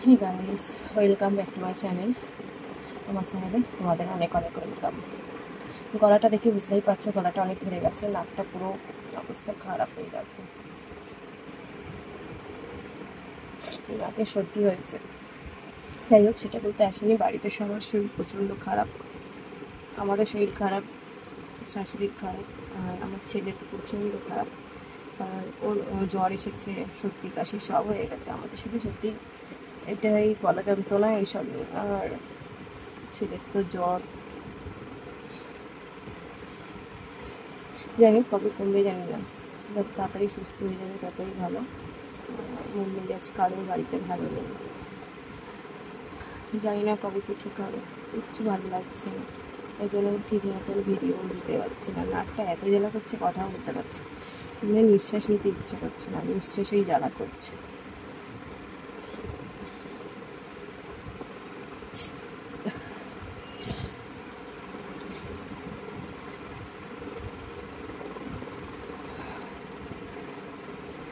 Hey guys, welcome back to my channel. আমার চ্যানেলে তোমাদের অনেক অনেক ওয়েলকাম। গলাটা দেখে বুঝতেই পারছো, গলাটা অনেক ধরে গেছে, নাকটা পুরো অবস্থা খারাপ হয়ে যাবে, নাকে সর্দি হয়েছে। যাই হোক, সেটা বলতে আসেনি, বাড়িতে সবার শরীর প্রচণ্ড খারাপ। আমারও শরীর খারাপ, শাশুড়ির খারাপ, আর আমার ছেলের প্রচণ্ড খারাপ। আর ওর জ্বর এসেছে, সর্দি কাশি সব হয়ে গেছে। আমাদের সাথে সত্যি এটাই গলা যন্ত্রণা এইসব। আর ছেলের তো জ্বর। যাই হোক, কবে কমবে জানি না, যত তাড়াতাড়ি সুস্থ হয়ে যাবে ততই ভালো। মন মেজাজ কারোর বাড়িতে ভালো নেই, জানি না কবে কি ঠিক হবে। কিচ্ছু ভালো লাগছে না, ওই জন্য ঠিক মতন ভিডিও দিতে পারছি না। নাকটা এত জ্বালা করছে, কথাও বলতে পারছি না, নিঃশ্বাস নিতে ইচ্ছা করছে না, নিঃশ্বাসেই জ্বালা করছে।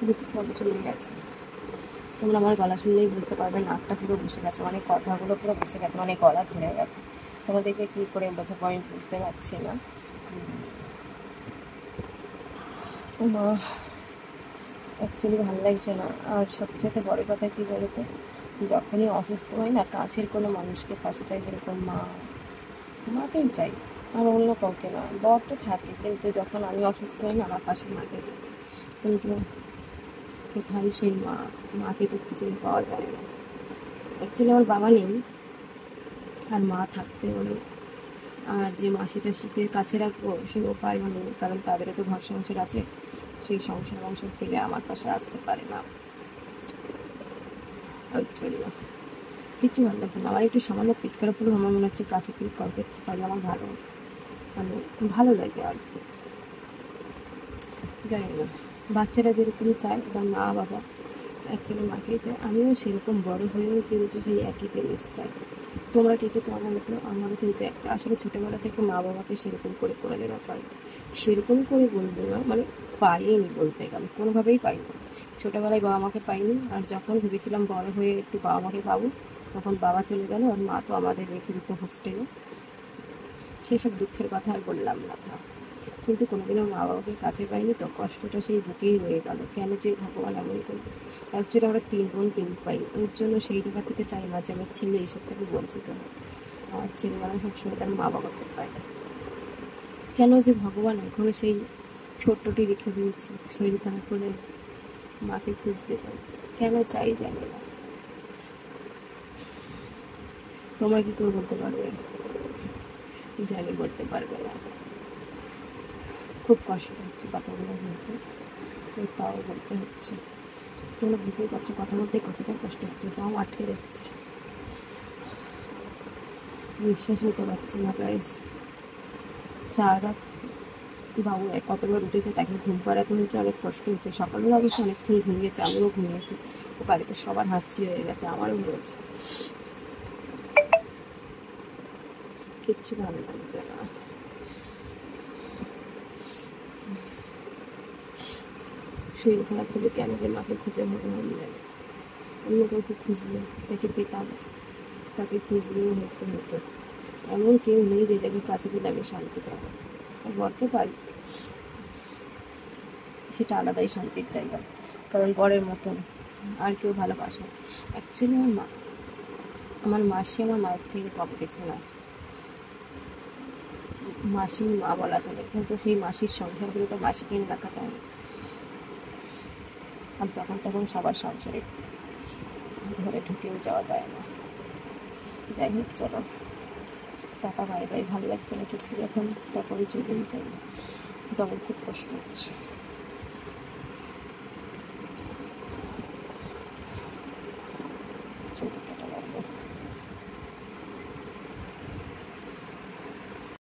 দুটো কবে চলে গেছে। তোমরা আমার গলা শুনলেই বুঝতে পারবে, নাকটা পুরো বসে গেছে, মানে কথাগুলো পুরো বসে গেছে, মানে গলা ধরে গেছে। তোমাদেরকে কী করে বোঝাবো আমি বুঝতে পারছি না। মা অ্যাকচুয়ালি ভালো লাগছে না। আর সবচেয়ে বড় কথা কী বলতো, যখনই অসুস্থ হই না, কাছের কোনো মানুষকে পাশে চাই, যেরকম মাকেই চাই, আর অন্য কাউকে না। বর তো থাকে, কিন্তু যখন আমি অসুস্থ হই না, আমার পাশে মাকে চাই। কিন্তু কোথায় সেই মাকে তো খুঁজে পাওয়া যায় না। অ্যাকচুয়ালি আমার বাবা নেই, আর মা থাকতে হলে আর যে মাসিটা শিখে কাছে রাখবো সে উপায়ও নেই, কারণ তাদেরও তো ঘর সংসার আছে। সেই সংসার ফেলে আমার পাশে আসতে পারে না, ওই জন্য কিচ্ছু ভালো লাগছে না। আমার একটু সামান্য পেট খারাপ হলেও আমার মনে হচ্ছে কাছে পিট কাউকে পাইলে আমার মানে ভালো লাগে আর কি। জানি না, বাচ্চারা যেরকম চায় তার মা বাবা অ্যাকচুয়ালি মাকেই চায়, আমিও সেরকম বড় হয়েও কিন্তু সেই একই জিনিস চাই। তোমরা কে কে চাও না তো? আমারও কিন্তু একটা আসলে ছোটোবেলা থেকে মা বাবাকে সেরকম করে দেওয়া পাই, সেরকম করে বলবো না, মানে পাইনি বলতে গেলে, কোনোভাবেই পাইনি। ছোটোবেলায় বাবা মাকে পাইনি, আর যখন ভেবেছিলাম বড় হয়ে একটু বাবা মাকে পাবো, তখন বাবা চলে গেল, আর মা তো আমাদের রেখে দিত হোস্টেলে। সেসব দুঃখের কথা আর বললাম না, কিন্তু কোনোদিনও মা বাবাকে কাছে পাইনি, তো কষ্টটা সেই বুকেই রয়ে গেল। কেন যে ভগবান এমন করল। অ্যাকচুয়ালি আমরা 3 বোন কেউ পাই, ওর জন্য সেই জায়গা থেকে চাই না যে আমার ছেলে এইসব থেকে বঞ্চিত হয়। আমার ছেলে যেন সবসময় তার মা বাবাকে পায়। কেন যে ভগবান এখনও সেই ছোট্টটি রেখে দিয়েছে, শরীর খারাপ হলে মাকে খুঁজতে চাই, কেন চাই জানি না। তোমরা কি করে বলতে পারবে? জানি বলতে পারবে না। খুব কষ্ট হচ্ছে কথাগুলো বলতে, তাও বলতে হচ্ছে। তোমরা বুঝতেই পারছো কথা বলতে কতটা কষ্ট হচ্ছে, তাও আটকে যাচ্ছে, নিঃশ্বাস নিতে পারছি না গাইস। সারা রাত বাবু কতবার উঠেছে, তাকে ঘুম পাড়াতে হয়েছে, অনেক কষ্ট হয়েছে। সকালবেলা অবশ্য অনেকক্ষণ ঘুমিয়েছে, আমিও ঘুমিয়েছি। বাড়িতে সবার হাঁচি হয়ে গেছে, আমারও হয়েছে। কিচ্ছু ভালো লাগছে না। শরীর খারাপ হলে কেন যে মাকে খুঁজে ভগবান নেয়। অন্য কাউকে খুঁজলে, যাকে পেতাম তাকে খুঁজলেও হতো। এমন কেউ নেই যে যাকে কাছে পেলে আমি শান্তি পাবো। আর বরকে পাই, সেটা আলাদাই শান্তির জায়গা, কারণ বরের মতন আর কেউ ভালোবাসে। অ্যাকচুয়ালি আমার মাসি আমার মায়ের থেকে কম কিছু না। মাসি মা বলা চলে, কিন্তু সেই মাসির সংসারগুলো তো মাসিকে এনে রাখা যায় না। আর যখন তখন সবার সংসারে ঘরে ঢুকেও যাওয়া যায় না। যাই হোক, চলো টাকা বাই বাই। ভালো লাগছে না কিছু, এখন তখন চলেই যাই, তখন খুব কষ্ট হচ্ছে।